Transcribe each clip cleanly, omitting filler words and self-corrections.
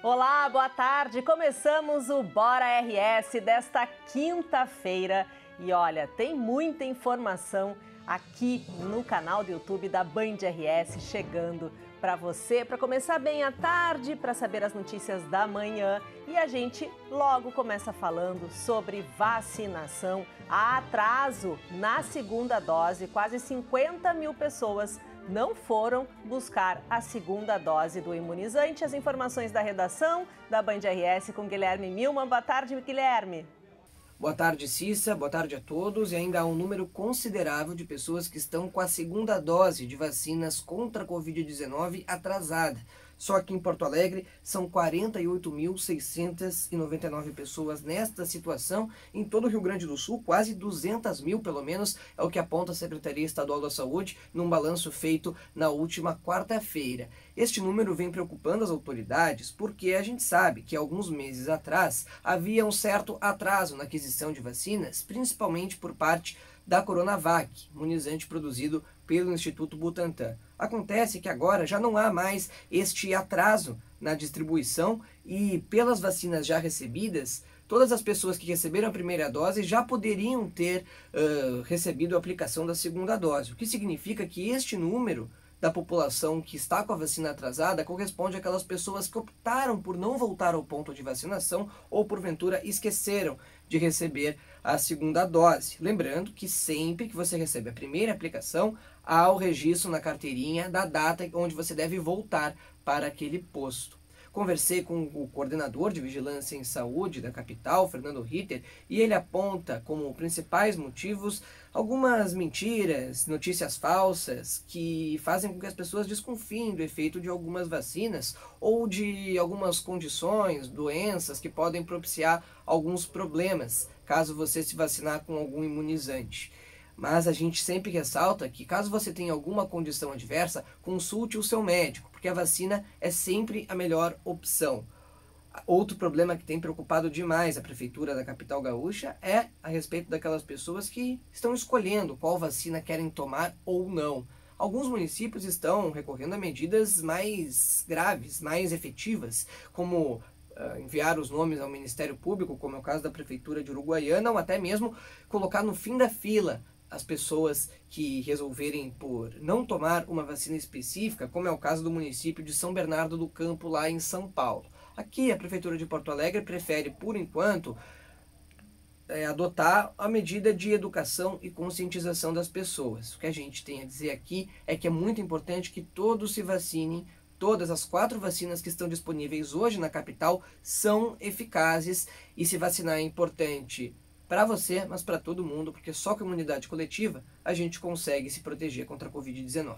Olá, boa tarde. Começamos o Bora RS desta quinta-feira. E olha, tem muita informação aqui no canal do YouTube da Band RS chegando para você, para começar bem a tarde, para saber as notícias da manhã. E a gente logo começa falando sobre vacinação. Há atraso na segunda dose, quase 50 mil pessoas não foram buscar a segunda dose do imunizante. As informações da redação da Band RS com Guilherme Milman. Boa tarde, Guilherme. Boa tarde, Cissa. Boa tarde a todos. E ainda há um número considerável de pessoas que estão com a segunda dose de vacinas contra a Covid-19 atrasada. Só aqui em Porto Alegre são 48.699 pessoas nesta situação. Em todo o Rio Grande do Sul, quase 200 mil, pelo menos, é o que aponta a Secretaria Estadual da Saúde num balanço feito na última quarta-feira. Este número vem preocupando as autoridades porque a gente sabe que alguns meses atrás havia um certo atraso na aquisição de vacinas, principalmente por parte da Coronavac, imunizante produzido pelo Instituto Butantan. Acontece que agora já não há mais este atraso na distribuição e pelas vacinas já recebidas, todas as pessoas que receberam a primeira dose já poderiam ter recebido a aplicação da segunda dose, o que significa que este número da população que está com a vacina atrasada corresponde àquelas pessoas que optaram por não voltar ao ponto de vacinação ou porventura esqueceram de receber a segunda dose. Lembrando que sempre que você recebe a primeira aplicação, há o registro na carteirinha da data onde você deve voltar para aquele posto. Conversei com o coordenador de Vigilância em Saúde da capital, Fernando Ritter, e ele aponta como principais motivos algumas mentiras, notícias falsas que fazem com que as pessoas desconfiem do efeito de algumas vacinas ou de algumas condições, doenças que podem propiciar alguns problemas caso você se vacinar com algum imunizante. Mas a gente sempre ressalta que caso você tenha alguma condição adversa, consulte o seu médico, porque a vacina é sempre a melhor opção. Outro problema que tem preocupado demais a Prefeitura da capital gaúcha é a respeito daquelas pessoas que estão escolhendo qual vacina querem tomar ou não. Alguns municípios estão recorrendo a medidas mais graves, mais efetivas, como enviar os nomes ao Ministério Público, como é o caso da Prefeitura de Uruguaiana, ou até mesmo colocar no fim da fila as pessoas que resolverem por não tomar uma vacina específica, como é o caso do município de São Bernardo do Campo, lá em São Paulo. Aqui a Prefeitura de Porto Alegre prefere, por enquanto, adotar a medida de educação e conscientização das pessoas. O que a gente tem a dizer aqui é que é muito importante que todos se vacinem. Todas as 4 vacinas que estão disponíveis hoje na capital são eficazes e se vacinar é importante para você, mas para todo mundo, porque só com a imunidade coletiva a gente consegue se proteger contra a Covid-19.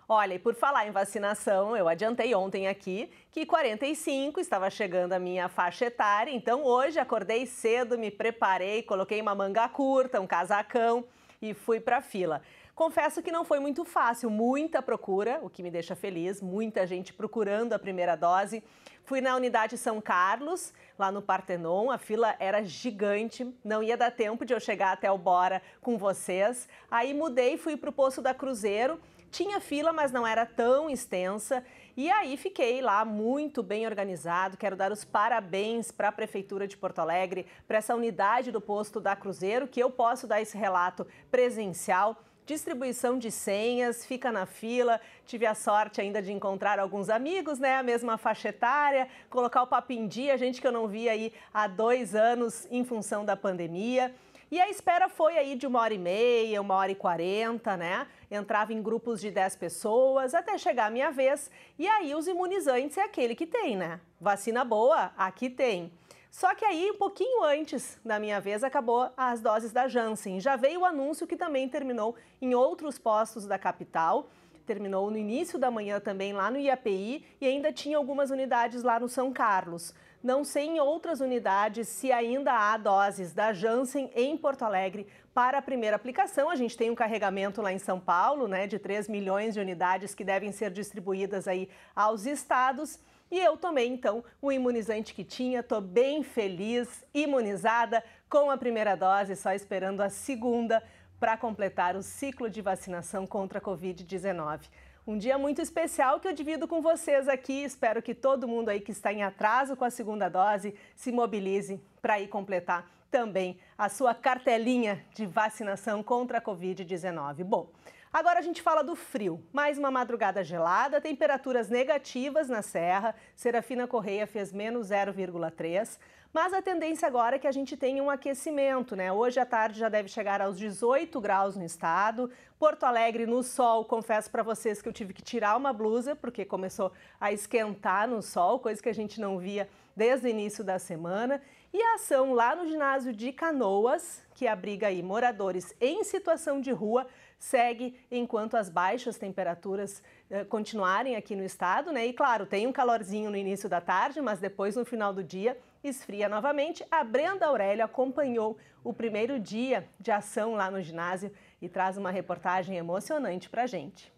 Olha, e por falar em vacinação, eu adiantei ontem aqui que 45 estava chegando a minha faixa etária, então hoje acordei cedo, me preparei, coloquei uma manga curta, um casacão e fui para a fila. Confesso que não foi muito fácil, muita procura, o que me deixa feliz, muita gente procurando a primeira dose. Fui na unidade São Carlos, lá no Partenon, a fila era gigante, não ia dar tempo de eu chegar até o Bora com vocês. Aí mudei, fui para o posto da Cruzeiro, tinha fila, mas não era tão extensa. E aí fiquei lá muito bem organizado. Quero dar os parabéns para a Prefeitura de Porto Alegre, para essa unidade do posto da Cruzeiro, que eu posso dar esse relato presencial. Distribuição de senhas, fica na fila, tive a sorte ainda de encontrar alguns amigos, né, a mesma faixa etária, colocar o papo em dia, gente que eu não via aí há 2 anos em função da pandemia. E a espera foi aí de 1h30, 1h40, né? Entrava em grupos de 10 pessoas até chegar a minha vez. E aí os imunizantes é aquele que tem, né? Vacina boa, aqui tem. Só que aí, um pouquinho antes da minha vez, acabou as doses da Janssen. Já veio o anúncio que também terminou em outros postos da capital. Terminou no início da manhã também lá no IAPI e ainda tinha algumas unidades lá no São Carlos. Não sei em outras unidades se ainda há doses da Janssen em Porto Alegre para a primeira aplicação. A gente tem um carregamento lá em São Paulo, né, de 3 milhões de unidades que devem ser distribuídas aí aos estados. E eu tomei, então, o imunizante que tinha, estou bem feliz, imunizada, com a primeira dose, só esperando a segunda para completar o ciclo de vacinação contra a Covid-19. Um dia muito especial que eu divido com vocês aqui. Espero que todo mundo aí que está em atraso com a segunda dose se mobilize para ir completar também a sua cartelinha de vacinação contra a Covid-19. Bom, agora a gente fala do frio. Mais uma madrugada gelada, temperaturas negativas na Serra. Serafina Correia fez menos 0,3. Mas a tendência agora é que a gente tenha um aquecimento, né? Hoje à tarde já deve chegar aos 18 graus no estado. Porto Alegre no sol, confesso para vocês que eu tive que tirar uma blusa porque começou a esquentar no sol, coisa que a gente não via desde o início da semana. E a ação lá no ginásio de Canoas, que abriga aí moradores em situação de rua, segue enquanto as baixas temperaturas continuarem aqui no estado, né? E claro, tem um calorzinho no início da tarde, mas depois no final do dia esfria novamente. A Brenda Aurélio acompanhou o primeiro dia de ação lá no ginásio e traz uma reportagem emocionante pra gente.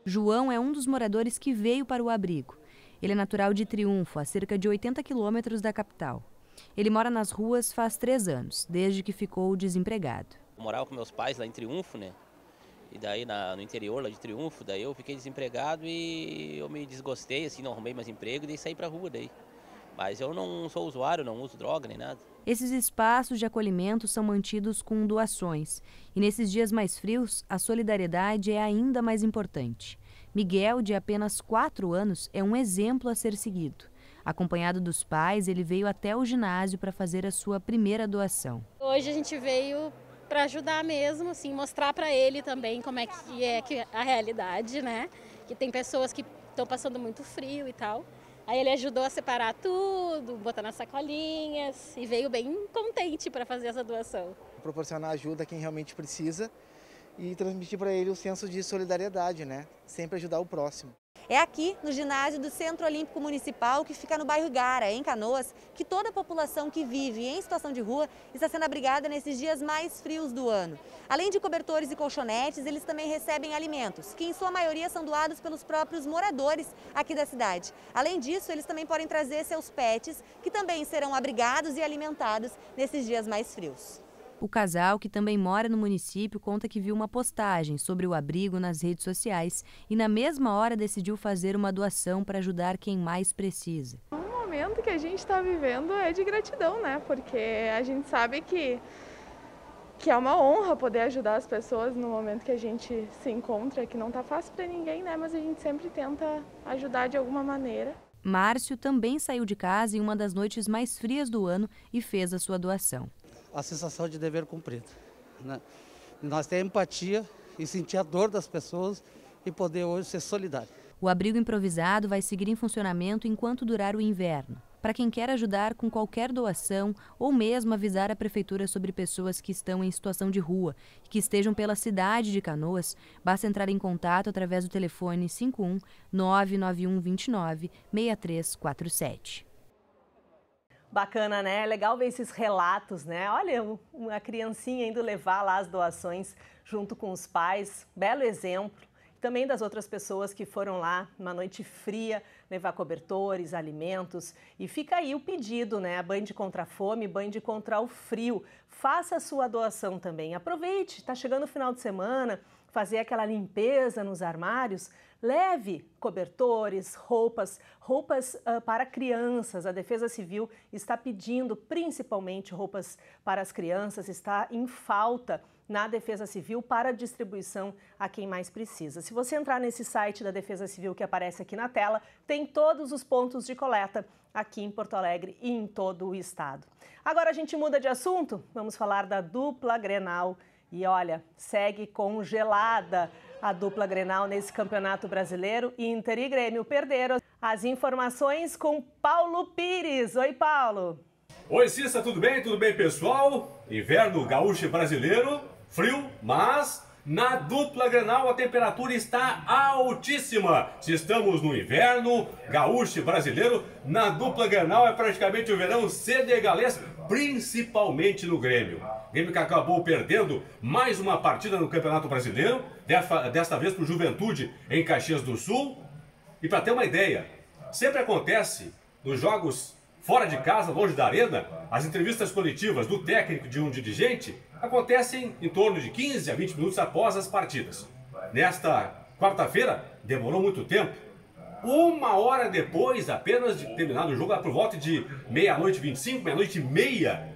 João é um dos moradores que veio para o abrigo. Ele é natural de Triunfo, a cerca de 80 quilômetros da capital. Ele mora nas ruas faz 3 anos, desde que ficou desempregado. Eu morava com meus pais lá em Triunfo, né? E daí no interior lá de Triunfo, daí eu fiquei desempregado e eu me desgostei, assim, não arrumei mais emprego e daí saí pra rua daí. Mas eu não sou usuário, não uso droga nem nada. Esses espaços de acolhimento são mantidos com doações. E nesses dias mais frios, a solidariedade é ainda mais importante. Miguel, de apenas 4 anos, é um exemplo a ser seguido. Acompanhado dos pais, ele veio até o ginásio para fazer a sua primeira doação. Hoje a gente veio para ajudar mesmo, assim, mostrar para ele também como é a realidade, né? Que tem pessoas que estão passando muito frio e tal. Aí ele ajudou a separar tudo, botar nas sacolinhas e veio bem contente para fazer essa doação. Proporcionar ajuda a quem realmente precisa e transmitir para ele o senso de solidariedade, né? Sempre ajudar o próximo. É aqui, no ginásio do Centro Olímpico Municipal, que fica no bairro Igara, em Canoas, que toda a população que vive em situação de rua está sendo abrigada nesses dias mais frios do ano. Além de cobertores e colchonetes, eles também recebem alimentos, que em sua maioria são doados pelos próprios moradores aqui da cidade. Além disso, eles também podem trazer seus pets, que também serão abrigados e alimentados nesses dias mais frios. O casal, que também mora no município, conta que viu uma postagem sobre o abrigo nas redes sociais e na mesma hora decidiu fazer uma doação para ajudar quem mais precisa. O momento que a gente está vivendo é de gratidão, né? Porque a gente sabe que é uma honra poder ajudar as pessoas no momento que a gente se encontra, que não está fácil para ninguém, né? Mas a gente sempre tenta ajudar de alguma maneira. Márcio também saiu de casa em uma das noites mais frias do ano e fez a sua doação. A sensação de dever cumprido, né? Nós ter empatia e sentir a dor das pessoas e poder hoje ser solidário. O abrigo improvisado vai seguir em funcionamento enquanto durar o inverno. Para quem quer ajudar com qualquer doação ou mesmo avisar a prefeitura sobre pessoas que estão em situação de rua e que estejam pela cidade de Canoas, basta entrar em contato através do telefone 51 991 29 6347. Bacana, né? Legal ver esses relatos, né? Olha, uma criancinha indo levar lá as doações junto com os pais. Belo exemplo. Também das outras pessoas que foram lá numa noite fria levar cobertores, alimentos. E fica aí o pedido, né? A Band contra a fome, Band contra o frio. Faça a sua doação também. Aproveite, está chegando o final de semana, fazer aquela limpeza nos armários. Leve cobertores, roupas para crianças. A Defesa Civil está pedindo principalmente roupas para as crianças, está em falta na Defesa Civil para distribuição a quem mais precisa. Se você entrar nesse site da Defesa Civil que aparece aqui na tela, tem todos os pontos de coleta aqui em Porto Alegre e em todo o estado. Agora a gente muda de assunto, vamos falar da dupla Grenal. E olha, segue congelada a dupla Grenal nesse Campeonato Brasileiro. Inter e Grêmio perderam. As informações com Paulo Pires. Oi, Paulo. Oi, Cissa, tudo bem? Tudo bem, pessoal? Inverno gaúcho brasileiro, frio, mas na dupla Grenal a temperatura está altíssima. Se estamos no inverno gaúcho brasileiro, na dupla Grenal é praticamente o verão senegalês, principalmente no Grêmio. O Grêmio que acabou perdendo mais uma partida no Campeonato Brasileiro, desta vez para o Juventude em Caxias do Sul. E para ter uma ideia, sempre acontece nos jogos fora de casa, longe da arena, as entrevistas coletivas do técnico de um dirigente acontecem em torno de 15 a 20 minutos após as partidas. Nesta quarta-feira, demorou muito tempo. 1 hora depois apenas de terminar o jogo, por volta de 00h25, 00h30,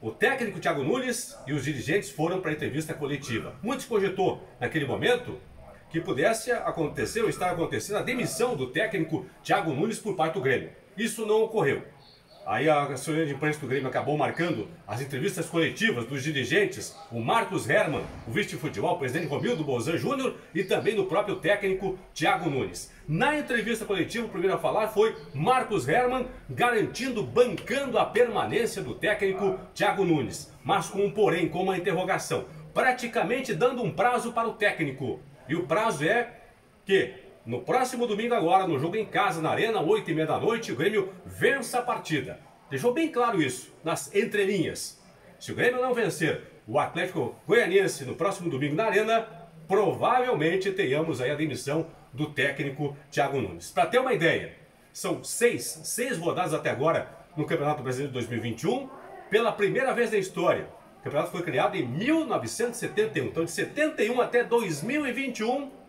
o técnico Thiago Nunes e os dirigentes foram para a entrevista coletiva. Muitos cogitou naquele momento que pudesse acontecer ou estar acontecendo a demissão do técnico Thiago Nunes por parte do Grêmio. Isso não ocorreu. Aí a assessoria de imprensa do Grêmio acabou marcando as entrevistas coletivas dos dirigentes, o Marcos Herman, o vice-futebol, o presidente Romildo Bolzan Júnior e também do próprio técnico Thiago Nunes. Na entrevista coletiva, o primeiro a falar foi Marcos Herman, garantindo, bancando a permanência do técnico Thiago Nunes, mas com um porém, com uma interrogação, praticamente dando um prazo para o técnico. E o prazo é que no próximo domingo agora, no jogo em casa, na Arena, 20h30 da noite, o Grêmio vença a partida. Deixou bem claro isso, nas entrelinhas. Se o Grêmio não vencer o Atlético Goianiense no próximo domingo na Arena, provavelmente tenhamos aí a demissão do técnico Thiago Nunes. Para ter uma ideia, são seis rodadas até agora no Campeonato Brasileiro de 2021, pela primeira vez na história. O campeonato foi criado em 1971, então de 71 até 2021...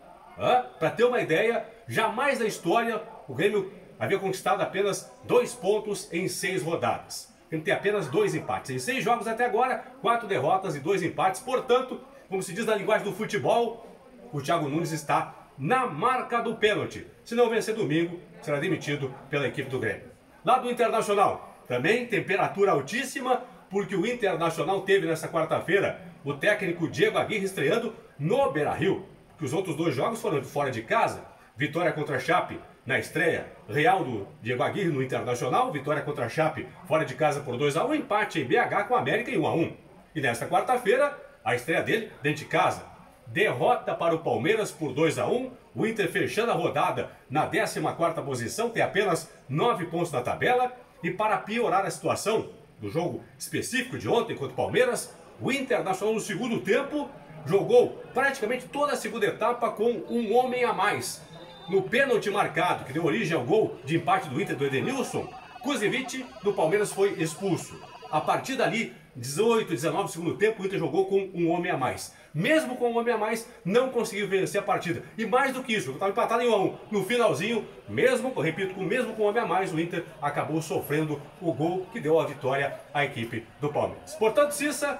Para ter uma ideia, jamais na história o Grêmio havia conquistado apenas 2 pontos em 6 rodadas. Ele tem apenas 2 empates. Em 6 jogos até agora, 4 derrotas e 2 empates. Portanto, como se diz na linguagem do futebol, o Thiago Nunes está na marca do pênalti. Se não vencer domingo, será demitido pela equipe do Grêmio. Lá do Internacional, também temperatura altíssima, porque o Internacional teve nessa quarta-feira o técnico Diego Aguirre estreando no Beira-Rio. Que os outros 2 jogos foram fora de casa. Vitória contra a Chape na estreia real do Diego Aguirre no Internacional. Vitória contra a Chape fora de casa por 2-1. Empate em BH com a América em 1-1. E nesta quarta-feira, a estreia dele dentro de casa. Derrota para o Palmeiras por 2-1. O Inter fechando a rodada na 14ª posição. Tem apenas 9 pontos na tabela. E para piorar a situação do jogo específico de ontem contra o Palmeiras, o Internacional no segundo tempo jogou praticamente toda a segunda etapa com um homem a mais. No pênalti marcado, que deu origem ao gol de empate do Inter do Edenilson, Kusevich do Palmeiras foi expulso. A partir dali, 18, 19 segundo tempo, o Inter jogou com um homem a mais. Mesmo com um homem a mais, não conseguiu vencer a partida. E mais do que isso, estava empatado em 1-1. No finalzinho, mesmo com um homem a mais, o Inter acabou sofrendo o gol que deu a vitória à equipe do Palmeiras. Portanto, Cissa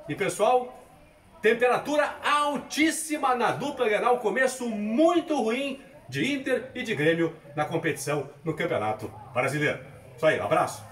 e pessoal, temperatura altíssima na dupla Grenal, começo muito ruim de Inter e de Grêmio na competição no Campeonato Brasileiro. Isso aí, um abraço.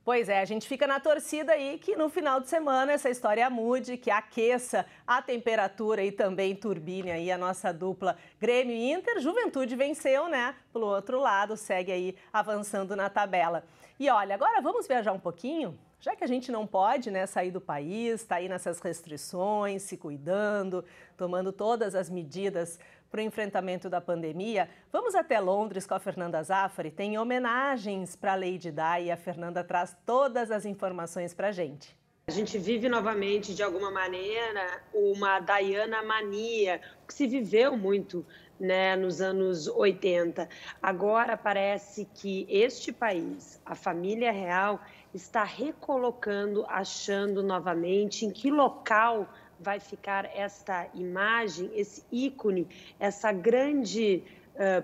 Pois é, a gente fica na torcida aí que no final de semana essa história mude, que aqueça a temperatura e também turbine aí a nossa dupla Grêmio e Inter. Juventude venceu, né? Pelo outro lado, segue aí avançando na tabela. E olha, agora vamos viajar um pouquinho? Já que a gente não pode, né, sair do país, está aí nessas restrições, se cuidando, tomando todas as medidas para o enfrentamento da pandemia, vamos até Londres com a Fernanda Zaffari. Tem homenagens para a Lady Di e a Fernanda traz todas as informações para a gente. A gente vive novamente, de alguma maneira, uma Diana mania, que se viveu muito, né, nos anos 80. Agora parece que este país, a família real, está recolocando, achando novamente em que local vai ficar esta imagem, esse ícone, essa grande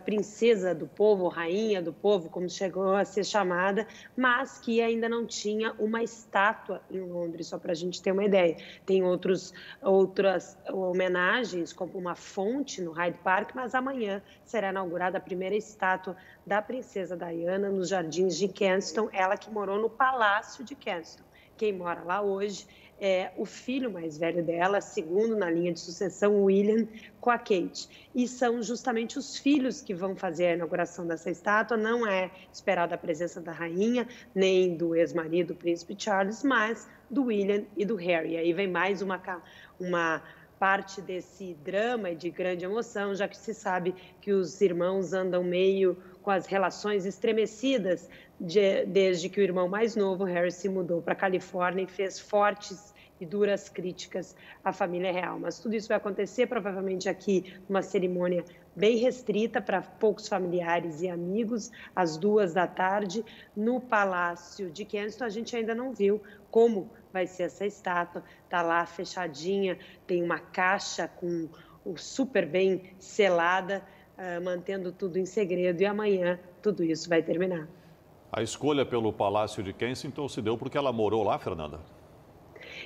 princesa do povo, rainha do povo, como chegou a ser chamada, mas que ainda não tinha uma estátua em Londres, só para a gente ter uma ideia. Tem outras homenagens, como uma fonte no Hyde Park, mas amanhã será inaugurada a primeira estátua da princesa Diana nos jardins de Kensington, ela que morou no Palácio de Kensington. Quem mora lá hoje é o filho mais velho dela, segundo na linha de sucessão, o William, com a Kate. E são justamente os filhos que vão fazer a inauguração dessa estátua. Não é esperada a presença da rainha, nem do ex-marido, o príncipe Charles, mas do William e do Harry. Aí vem mais uma parte desse drama e de grande emoção, já que se sabe que os irmãos andam meio com as relações estremecidas desde que o irmão mais novo, Harry, se mudou para a Califórnia e fez fortes e duras críticas à família real. Mas tudo isso vai acontecer provavelmente aqui numa cerimônia bem restrita para poucos familiares e amigos, às 14h, no Palácio de Kensington. A gente ainda não viu como vai ser essa estátua, está lá fechadinha, tem uma caixa com super bem selada, mantendo tudo em segredo, e amanhã tudo isso vai terminar. A escolha pelo Palácio de Kensington se deu porque ela morou lá, Fernanda?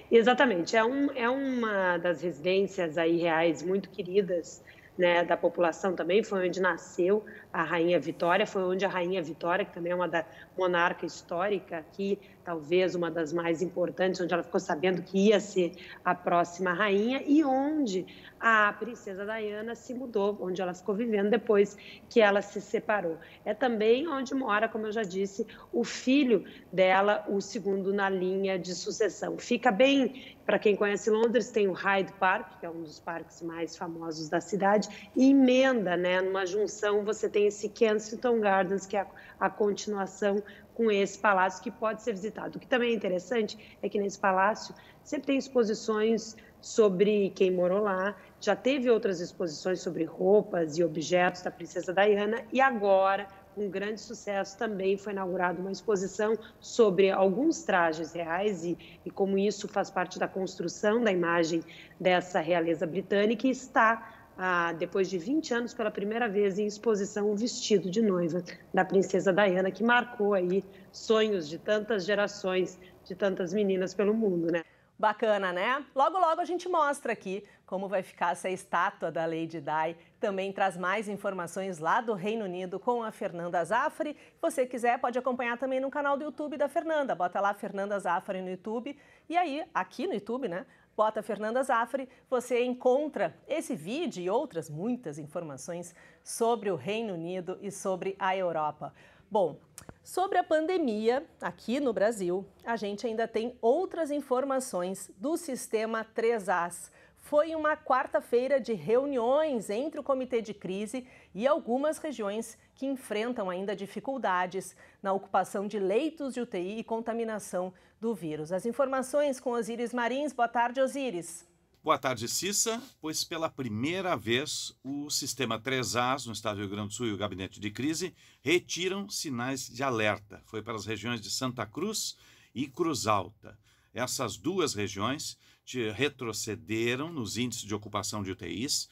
Exatamente, é uma das residências aí reais muito queridas, né, da população também. Foi onde nasceu a Rainha Vitória, foi onde a Rainha Vitória, que também é uma da monarca histórica aqui, talvez uma das mais importantes, onde ela ficou sabendo que ia ser a próxima rainha, e onde a princesa Diana se mudou, onde ela ficou vivendo depois que ela se separou. É também onde mora, como eu já disse, o filho dela, o segundo na linha de sucessão. Fica bem, para quem conhece Londres, tem o Hyde Park, que é um dos parques mais famosos da cidade, e emenda, né, numa junção, você tem esse Kensington Gardens, que é a continuação com esse palácio, que pode ser visitado. O que também é interessante é que nesse palácio sempre tem exposições sobre quem morou lá, já teve outras exposições sobre roupas e objetos da princesa Diana, e agora, com grande sucesso, também foi inaugurada uma exposição sobre alguns trajes reais e como isso faz parte da construção da imagem dessa realeza britânica, e está, depois de 20 anos, pela primeira vez em exposição, o vestido de noiva da princesa Diana, que marcou aí sonhos de tantas gerações, de tantas meninas pelo mundo, né? Bacana, né? Logo, logo a gente mostra aqui como vai ficar essa estátua da Lady Di. Também traz mais informações lá do Reino Unido com a Fernanda Zaffari. Se você quiser, pode acompanhar também no canal do YouTube da Fernanda. Bota lá Fernanda Zaffari no YouTube. E aí, aqui no YouTube, né? Bota Fernanda Zaffari, você encontra esse vídeo e outras muitas informações sobre o Reino Unido e sobre a Europa. Bom, sobre a pandemia aqui no Brasil, a gente ainda tem outras informações do Sistema 3As. Foi uma quarta-feira de reuniões entre o Comitê de Crise e algumas regiões que enfrentam ainda dificuldades na ocupação de leitos de UTI e contaminação do vírus. As informações com Osíris Marins. Boa tarde, Osíris. Boa tarde, Cissa. Pois pela primeira vez o Sistema 3As no estado do Rio Grande do Sul e o Gabinete de Crise retiram sinais de alerta. Foi para as regiões de Santa Cruz e Cruz Alta. Essas duas regiões retrocederam nos índices de ocupação de UTIs,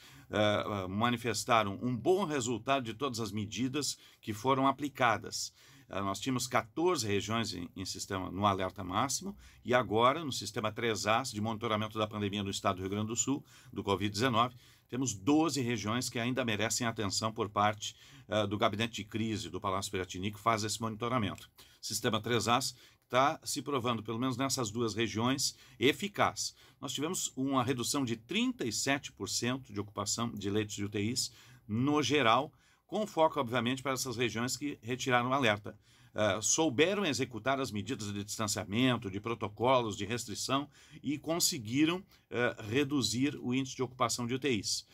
manifestaram um bom resultado de todas as medidas que foram aplicadas. Nós tínhamos 14 regiões em sistema no alerta máximo e agora, no Sistema 3As de monitoramento da pandemia no estado do Rio Grande do Sul, do Covid-19, temos 12 regiões que ainda merecem atenção por parte do Gabinete de Crise do Palácio Piratini, que faz esse monitoramento. O Sistema 3As está se provando, pelo menos nessas duas regiões, eficaz. Nós tivemos uma redução de 37% de ocupação de leitos de UTIs no geral, com foco, obviamente, para essas regiões que retiraram o alerta. Souberam executar as medidas de distanciamento, de protocolos, de restrição e conseguiram reduzir o índice de ocupação de UTIs,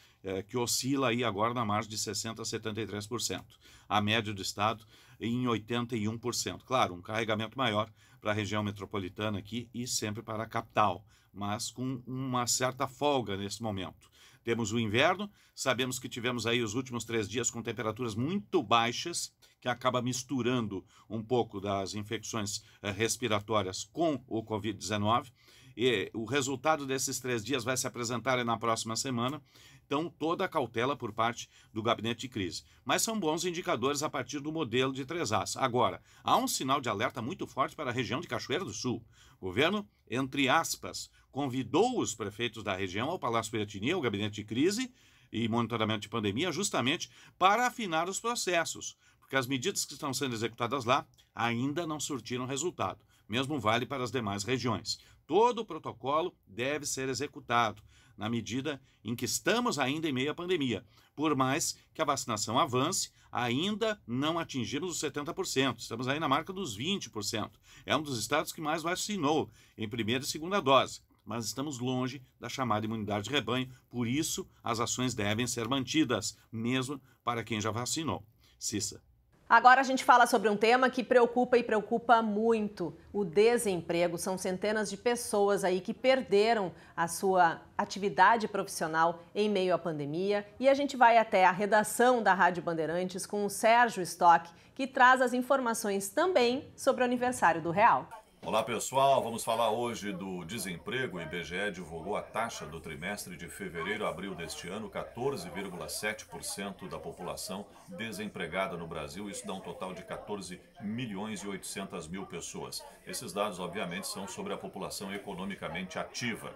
que oscila aí agora na margem de 60% a 73%. A média do estado em 81%. Claro, um carregamento maior para a região metropolitana aqui e sempre para a capital, mas com uma certa folga nesse momento. Temos o inverno, sabemos que tivemos aí os últimos 3 dias com temperaturas muito baixas, que acaba misturando um pouco das infecções respiratórias com o Covid-19. E o resultado desses 3 dias vai se apresentar na próxima semana. Então, toda a cautela por parte do Gabinete de Crise. Mas são bons indicadores a partir do modelo de 3As. Agora, há um sinal de alerta muito forte para a região de Cachoeira do Sul. O governo, entre aspas, convidou os prefeitos da região ao Palácio Piratini, ao Gabinete de Crise e monitoramento de pandemia, justamente para afinar os processos, porque as medidas que estão sendo executadas lá ainda não surtiram resultado. Mesmo vale para as demais regiões. Todo o protocolo deve ser executado na medida em que estamos ainda em meio à pandemia. Por mais que a vacinação avance, ainda não atingimos os 70%. Estamos aí na marca dos 20%. É um dos estados que mais vacinou em primeira e segunda dose. Mas estamos longe da chamada imunidade de rebanho. Por isso, as ações devem ser mantidas, mesmo para quem já vacinou. Cissa. Agora a gente fala sobre um tema que preocupa e preocupa muito, o desemprego. São centenas de pessoas aí que perderam a sua atividade profissional em meio à pandemia. E a gente vai até a redação da Rádio Bandeirantes com o Sérgio Stock, que traz as informações também sobre o aniversário do Real. Olá pessoal, vamos falar hoje do desemprego. O IBGE divulgou a taxa do trimestre de fevereiro a abril deste ano, 14,7% da população desempregada no Brasil. Isso dá um total de 14.800.000 pessoas. Esses dados, obviamente, são sobre a população economicamente ativa.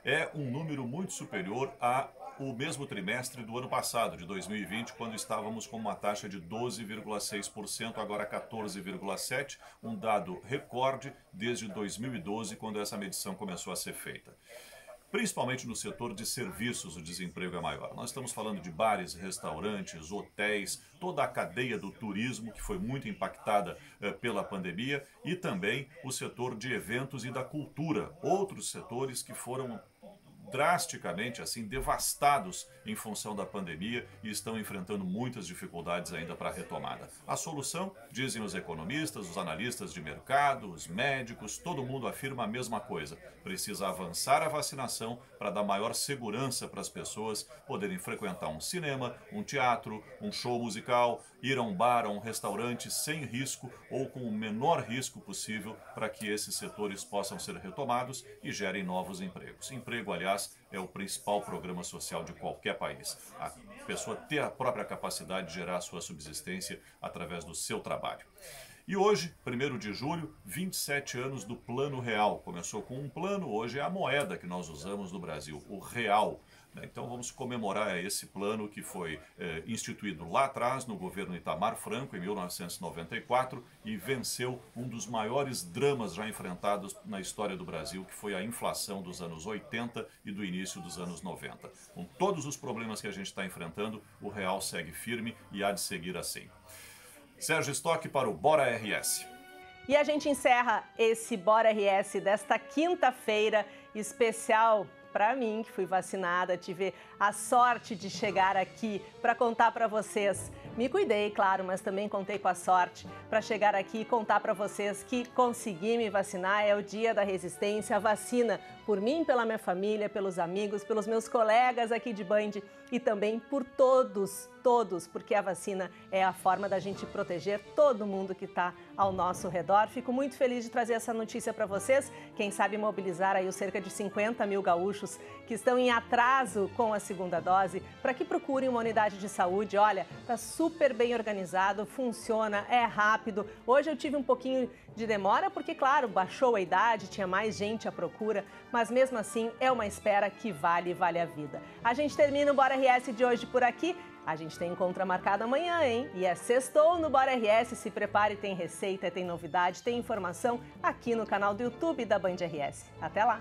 É um número muito superior ao mesmo trimestre do ano passado, de 2020, quando estávamos com uma taxa de 12,6%, agora 14,7%, um dado recorde desde 2012, quando essa medição começou a ser feita. Principalmente no setor de serviços, o desemprego é maior. Nós estamos falando de bares, restaurantes, hotéis, toda a cadeia do turismo, que foi muito impactada pela pandemia, e também o setor de eventos e da cultura, outros setores que foram drasticamente assim devastados em função da pandemia e estão enfrentando muitas dificuldades ainda para a retomada. A solução, dizem os economistas, os analistas de mercado, os médicos, todo mundo afirma a mesma coisa. Precisa avançar a vacinação para dar maior segurança para as pessoas poderem frequentar um cinema, um teatro, um show musical, ir a um bar, a um restaurante sem risco ou com o menor risco possível para que esses setores possam ser retomados e gerem novos empregos. Emprego, aliás, é o principal programa social de qualquer país. A pessoa ter a própria capacidade de gerar a sua subsistência através do seu trabalho. E hoje, 1º de julho, 27 anos do Plano Real. Começou com um plano, hoje é a moeda que nós usamos no Brasil, o real. Então vamos comemorar esse plano que foi instituído lá atrás no governo Itamar Franco, em 1994, e venceu um dos maiores dramas já enfrentados na história do Brasil, que foi a inflação dos anos 80 e do início dos anos 90. Com todos os problemas que a gente está enfrentando, o real segue firme e há de seguir assim. Sérgio Stock para o Bora RS. E a gente encerra esse Bora RS desta quinta-feira especial para mim, que fui vacinada, tive a sorte de chegar aqui para contar para vocês. Me cuidei, claro, mas também contei com a sorte para chegar aqui e contar para vocês que consegui me vacinar. É o dia da resistência, a vacina por mim, pela minha família, pelos amigos, pelos meus colegas aqui de Band e também por todos, porque a vacina é a forma da gente proteger todo mundo que está ao nosso redor. Fico muito feliz de trazer essa notícia para vocês. Quem sabe mobilizar aí os cerca de 50 mil gaúchos que estão em atraso com a segunda dose, para que procurem uma unidade de saúde. Olha, está super bem organizado, funciona, é rápido. Hoje eu tive um pouquinho de demora, porque, claro, baixou a idade, tinha mais gente à procura, mas mesmo assim é uma espera que vale a vida. A gente termina o Bora RS de hoje por aqui. A gente tem encontro marcado amanhã, hein? E é sextou no Bora RS. Se prepare, tem receita, tem novidade, tem informação aqui no canal do YouTube da Band RS. Até lá!